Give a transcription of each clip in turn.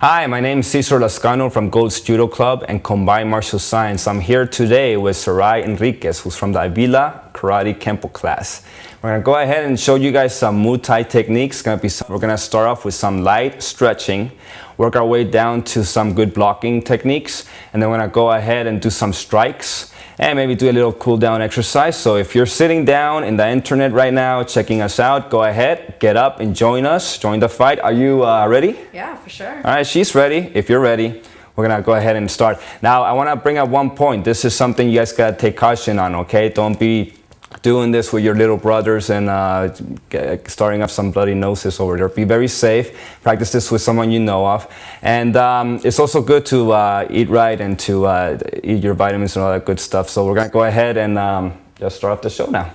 Hi, my name is Cesar Lascano from Gold's Judo Club and Combined Martial Science. I'm here today with Sarai Enriquez, who's from the Avila Karate Kempo class. We're going to go ahead and show you guys some Muay Thai techniques. We're going to start off with some light stretching, work our way down to some good blocking techniques, and then we're going to go ahead and do some strikes and maybe do a little cool down exercise. So if you're sitting down in the internet right now checking us out, go ahead, get up and join us, join the fight. Are you ready? Yeah, for sure. All right, she's ready. If you're ready, we're gonna go ahead and start. Now, I wanna bring up one point. This is something you guys gotta take caution on, okay? Don't be doing this with your little brothers and starting up some bloody noses over there. Be very safe. Practice this with someone you know of. And it's also good to eat right and to eat your vitamins and all that good stuff. So we're gonna go ahead and just start off the show now.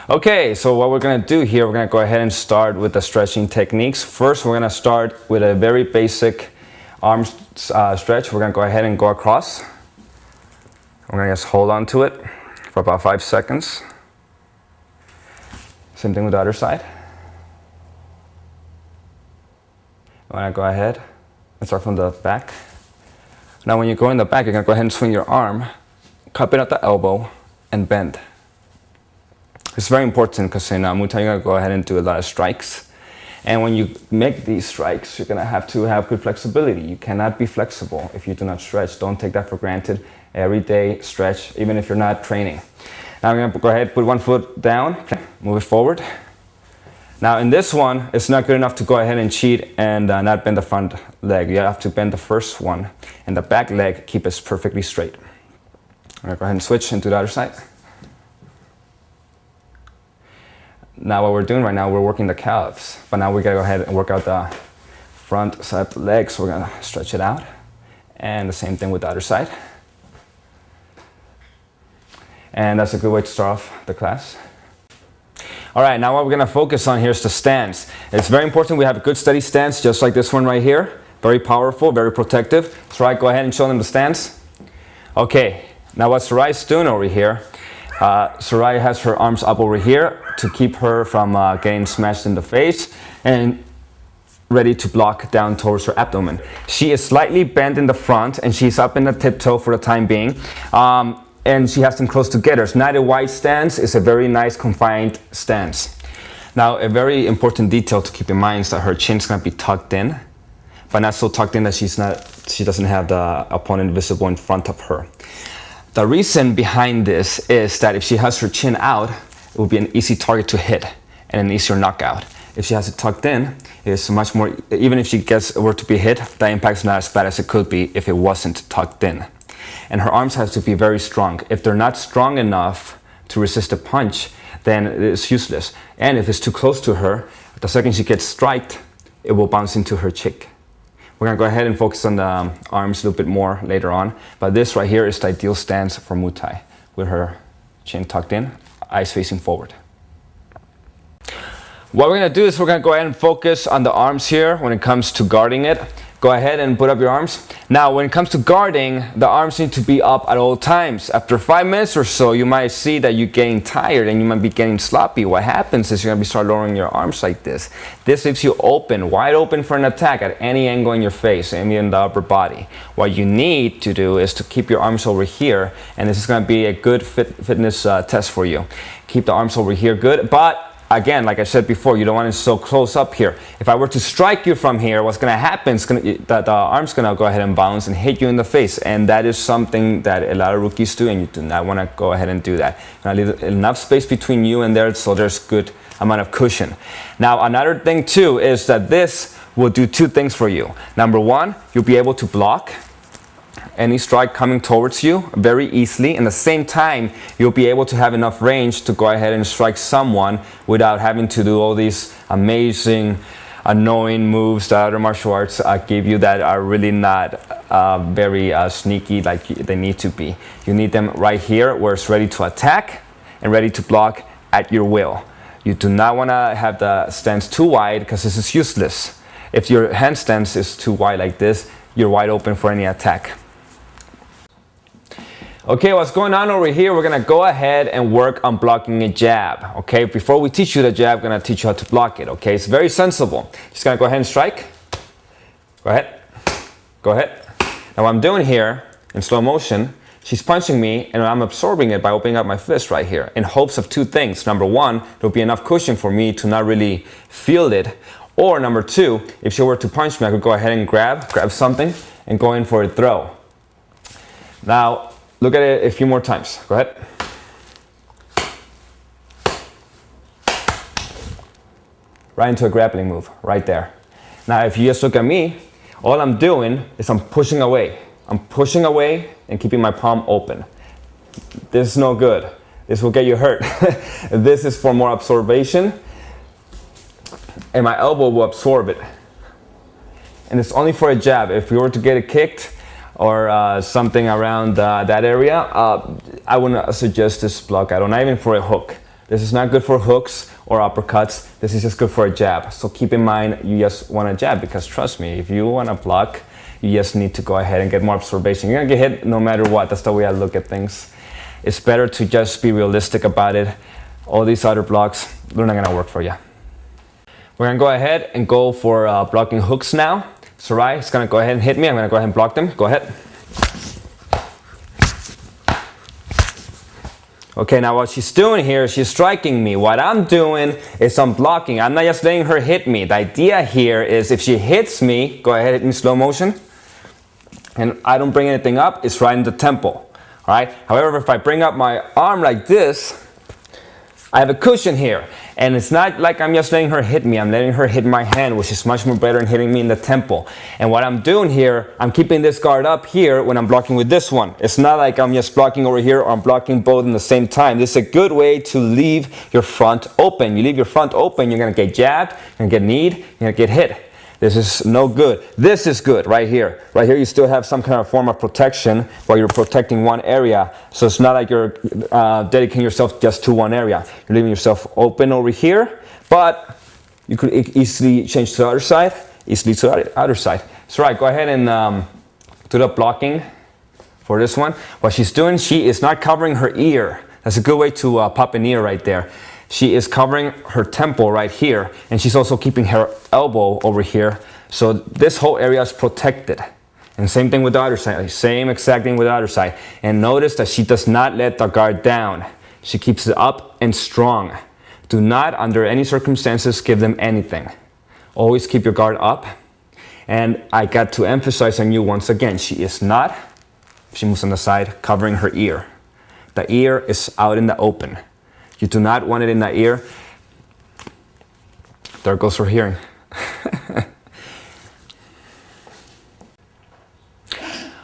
Okay, so what we're gonna do here, we're gonna go ahead and start with the stretching techniques. First, we're gonna start with a very basic arm stretch. We're gonna go ahead and go across. We're gonna just hold on to it for about 5 seconds. Same thing with the other side. I'm gonna go ahead and start from the back. Now when you go in the back, you're gonna go ahead and swing your arm, cup it at the elbow, and bend. It's very important because in Muay Thai, you're gonna go ahead and do a lot of strikes. And when you make these strikes, you're gonna have to have good flexibility. You cannot be flexible if you do not stretch. Don't take that for granted. Every day, stretch, even if you're not training. Now I'm gonna go ahead, put one foot down, move it forward. Now in this one, it's not good enough to go ahead and cheat and not bend the front leg. You have to bend the first one, and the back leg, keep it perfectly straight. I'm gonna go ahead and switch into the other side. Now what we're doing right now, we're working the calves, but now we gotta go ahead and work out the front side of the leg, so we're gonna stretch it out. And the same thing with the other side. And that's a good way to start off the class. All right, now what we're gonna focus on here is the stance. It's very important we have a good steady stance, just like this one right here. Very powerful, very protective. Sarai, go ahead and show them the stance. Okay, now what Sarai's doing over here, Sarai has her arms up over here to keep her from getting smashed in the face and ready to block down towards her abdomen. She is slightly bent in the front and she's up in the tiptoe for the time being. And she has them close together. It's not a wide stance, it's a very nice confined stance. Now, a very important detail to keep in mind is that her chin's gonna be tucked in, but not so tucked in that she doesn't have the opponent visible in front of her. The reason behind this is that if she has her chin out, it will be an easy target to hit and an easier knockout. If she has it tucked in, it's much more, even if she were to be hit, the impact's not as bad as it could be if it wasn't tucked in. And her arms have to be very strong. If they're not strong enough to resist a punch, then it's useless. And if it's too close to her, the second she gets striked, it will bounce into her cheek. We're gonna go ahead and focus on the arms a little bit more later on, but this right here is the ideal stance for Muay Thai, with her chin tucked in, eyes facing forward. What we're gonna do is we're gonna go ahead and focus on the arms here when it comes to guarding it. Go ahead and put up your arms. Now, when it comes to guarding, the arms need to be up at all times. After 5 minutes or so, you might see that you're getting tired and you might be getting sloppy. What happens is you're gonna start lowering your arms like this. This leaves you open, wide open for an attack at any angle in your face, maybe in the upper body. What you need to do is to keep your arms over here, and this is gonna be a good fitness test for you. Keep the arms over here good, but again, like I said before, you don't want it so close up here. If I were to strike you from here, what's going to happen is that the arm's going to go ahead and bounce and hit you in the face. And that is something that a lot of rookies do, and you do not want to go ahead and do that. You want to leave enough space between you and there so there's good amount of cushion. Now, another thing too is that this will do two things for you. Number one, you'll be able to block any strike coming towards you very easily. In the same time, you'll be able to have enough range to go ahead and strike someone without having to do all these amazing, annoying moves that other martial arts give you that are really not very sneaky like they need to be. You need them right here where it's ready to attack and ready to block at your will. You do not want to have the stance too wide because this is useless. If your hand stance is too wide like this, you're wide open for any attack. Okay, what's going on over here? We're gonna go ahead and work on blocking a jab. Okay, before we teach you the jab, we're gonna teach you how to block it. Okay, it's very sensible. Just gonna go ahead and strike. Go ahead. Go ahead. Now what I'm doing here in slow motion, she's punching me and I'm absorbing it by opening up my fist right here in hopes of two things. Number one, there'll be enough cushion for me to not really feel it. Or number two, if she were to punch me, I could go ahead and grab something and go in for a throw. Now, look at it a few more times. Go ahead. Right into a grappling move, right there. Now, if you just look at me, all I'm doing is I'm pushing away. I'm pushing away and keeping my palm open. This is no good. This will get you hurt. This is for more absorption, and my elbow will absorb it. And it's only for a jab. If you were to get it kicked or something around that area, I wouldn't suggest this block at all, not even for a hook. This is not good for hooks or uppercuts. This is just good for a jab. So keep in mind, you just want a jab, because trust me, if you want to block, you just need to go ahead and get more absorption. You're gonna get hit no matter what. That's the way I look at things. It's better to just be realistic about it. All these other blocks, they're not gonna work for you. We're gonna go ahead and go for blocking hooks now. Sarai is gonna go ahead and hit me. I'm gonna go ahead and block them. Go ahead. Okay, now what she's doing here, she's striking me. What I'm doing is I'm blocking. I'm not just letting her hit me. The idea here is if she hits me, go ahead, hit me slow motion, and I don't bring anything up, it's right in the temple. All right. However, if I bring up my arm like this, I have a cushion here, and it's not like I'm just letting her hit me. I'm letting her hit my hand, which is much more better than hitting me in the temple. And what I'm doing here, I'm keeping this guard up here when I'm blocking with this one. It's not like I'm just blocking over here or I'm blocking both in the same time. This is a good way to leave your front open. You leave your front open, you're gonna get jabbed, you're gonna get kneed, you're gonna get hit. This is no good. This is good right here. Right here you still have some kind of form of protection while you're protecting one area. So it's not like you're dedicating yourself just to one area. You're leaving yourself open over here, but you could easily change to the other side, easily to the other side. So right, go ahead and do the blocking for this one. What she's doing, she is not covering her ear. That's a good way to pop an ear right there. She is covering her temple right here, and she's also keeping her elbow over here. So this whole area is protected. And same thing with the other side, same exact thing with the other side. And notice that she does not let the guard down. She keeps it up and strong. Do not, under any circumstances, give them anything. Always keep your guard up. And I got to emphasize on you once again, she is not, if she moves on the side, covering her ear. The ear is out in the open. You do not want it in the ear. There goes her hearing.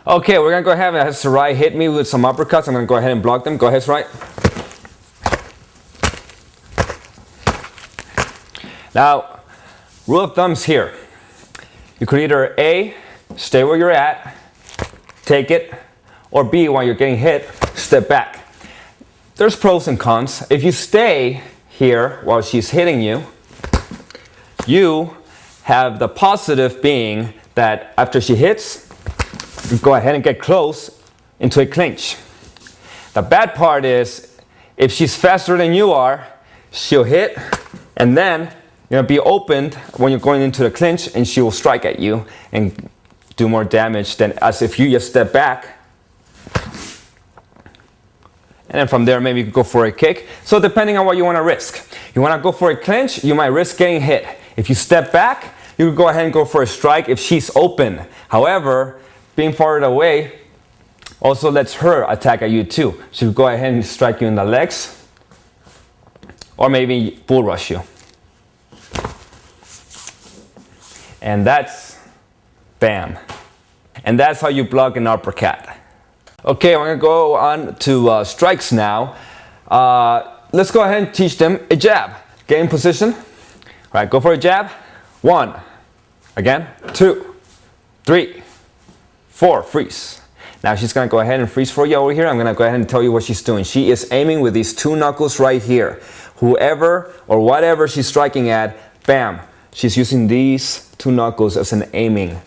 Okay, we're gonna go ahead and have Sarai hit me with some uppercuts. I'm gonna go ahead and block them. Go ahead, Sarai. Now, rule of thumbs here. You could either A, stay where you're at, take it, or B, while you're getting hit, step back. There's pros and cons. If you stay here while she's hitting you, you have the positive being that after she hits, you go ahead and get close into a clinch. The bad part is, if she's faster than you are, she'll hit, and then you're gonna be opened when you're going into the clinch, and she will strike at you and do more damage than as if you just step back. And then from there, maybe you could go for a kick. So depending on what you want to risk. You want to go for a clinch, you might risk getting hit. If you step back, you could go ahead and go for a strike if she's open. However, being farther away also lets her attack at you too. She could go ahead and strike you in the legs, or maybe bull rush you. And that's bam. And that's how you block an uppercut. Okay, we're gonna go on to strikes now. Let's go ahead and teach them a jab. Get in position. All right, go for a jab. 1, again, 2, 3, 4, freeze. Now she's gonna go ahead and freeze for you over here. I'm gonna go ahead and tell you what she's doing. She is aiming with these 2 knuckles right here. Whoever or whatever she's striking at, bam, she's using these 2 knuckles as an aiming.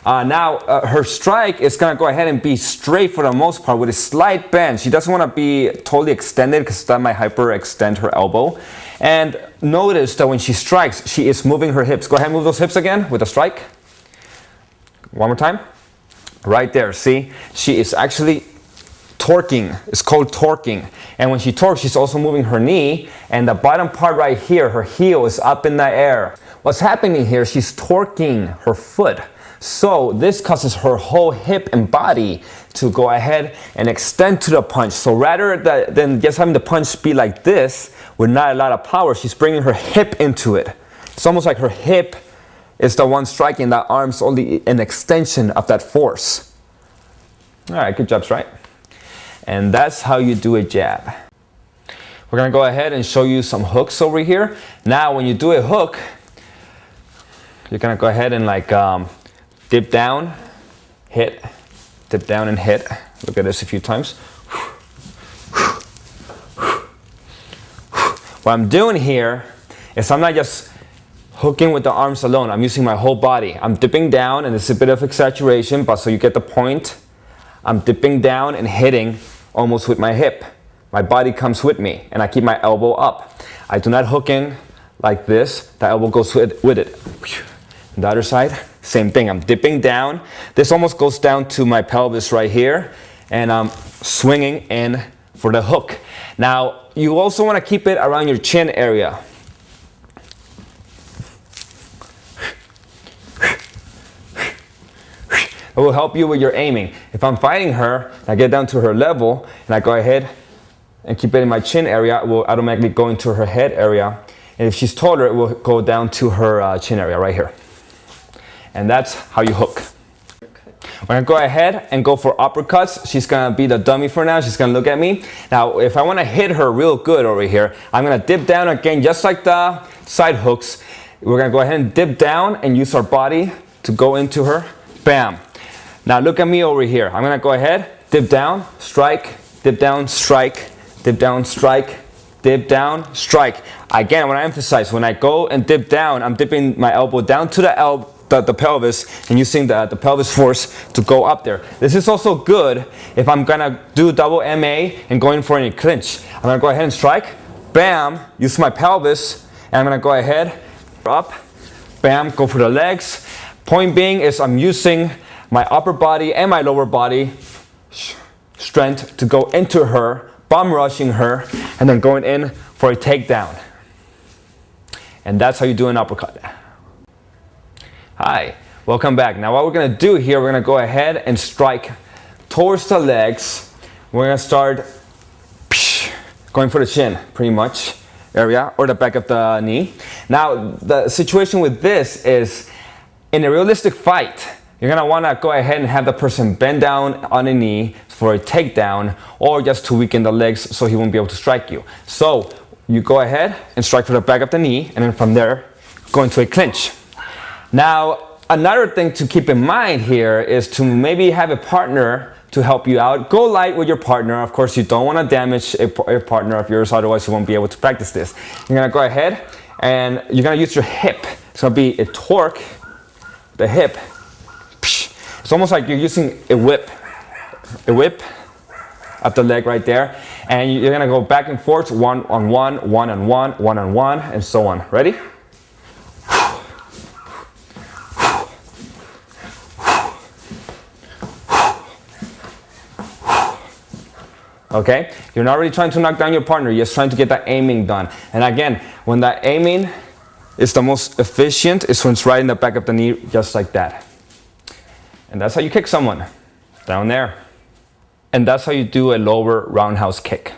Now, her strike is going to go ahead and be straight for the most part with a slight bend. She doesn't want to be totally extended because that might hyperextend her elbow. And notice that when she strikes, she is moving her hips. Go ahead and move those hips again with a strike. One more time. Right there, see? She is actually torquing. It's called torquing. And when she torques, she's also moving her knee, and the bottom part right here, her heel is up in the air. What's happening here, she's torquing her foot. So this causes her whole hip and body to go ahead and extend to the punch. So rather than just having the punch be like this with not a lot of power, she's bringing her hip into it. It's almost like her hip is the one striking, that arm's only an extension of that force. All right, good job, right? And that's how you do a jab. We're gonna go ahead and show you some hooks over here. Now, when you do a hook, you're gonna go ahead and like dip down, hit, dip down and hit. Look at this a few times. What I'm doing here is I'm not just hooking with the arms alone. I'm using my whole body. I'm dipping down, and it's a bit of exaggeration, but so you get the point. I'm dipping down and hitting almost with my hip. My body comes with me, and I keep my elbow up. I do not hook in like this. The elbow goes with it. The other side, same thing. I'm dipping down. This almost goes down to my pelvis right here, and I'm swinging in for the hook. Now, you also want to keep it around your chin area. It will help you with your aiming. If I'm fighting her, I get down to her level, and I go ahead and keep it in my chin area, it will automatically go into her head area. And if she's taller, it will go down to her chin area right here. And that's how you hook. We're gonna go ahead and go for uppercuts. She's gonna be the dummy for now. She's gonna look at me. Now, if I wanna hit her real good over here, I'm gonna dip down again, just like the side hooks. We're gonna go ahead and dip down and use our body to go into her. Bam. Now look at me over here. I'm gonna go ahead, dip down, strike, dip down, strike, dip down, strike, dip down, strike. Again, I wanna emphasize, when I go and dip down, I'm dipping my elbow down to the pelvis and using the pelvis force to go up there. This is also good if I'm gonna do double MA and going for any clinch. I'm gonna go ahead and strike, bam, use my pelvis, and I'm gonna go ahead, up, bam, go for the legs. Point being is I'm using my upper body and my lower body strength to go into her, bum rushing her, and then going in for a takedown. And that's how you do an uppercut. Hi, welcome back. Now what we're gonna do here, we're gonna go ahead and strike towards the legs. We're gonna start going for the chin, pretty much, area, or the back of the knee. Now, the situation with this is, in a realistic fight, you're gonna wanna go ahead and have the person bend down on a knee for a takedown, or just to weaken the legs so he won't be able to strike you. So you go ahead and strike for the back of the knee, and then from there, go into a clinch. Now, another thing to keep in mind here is to maybe have a partner to help you out. Go light with your partner. Of course, you don't wanna damage a partner of yours, otherwise you won't be able to practice this. You're gonna go ahead and you're gonna use your hip. It's gonna be a torque, the hip. It's almost like you're using a whip of the leg right there, and you're gonna go back and forth, one on one, one on one, one on one, and so on. Ready? Okay, you're not really trying to knock down your partner, you're just trying to get that aiming done. And again, when that aiming is the most efficient, is when it's right in the back of the knee, just like that. And that's how you kick someone, down there. And that's how you do a lower roundhouse kick.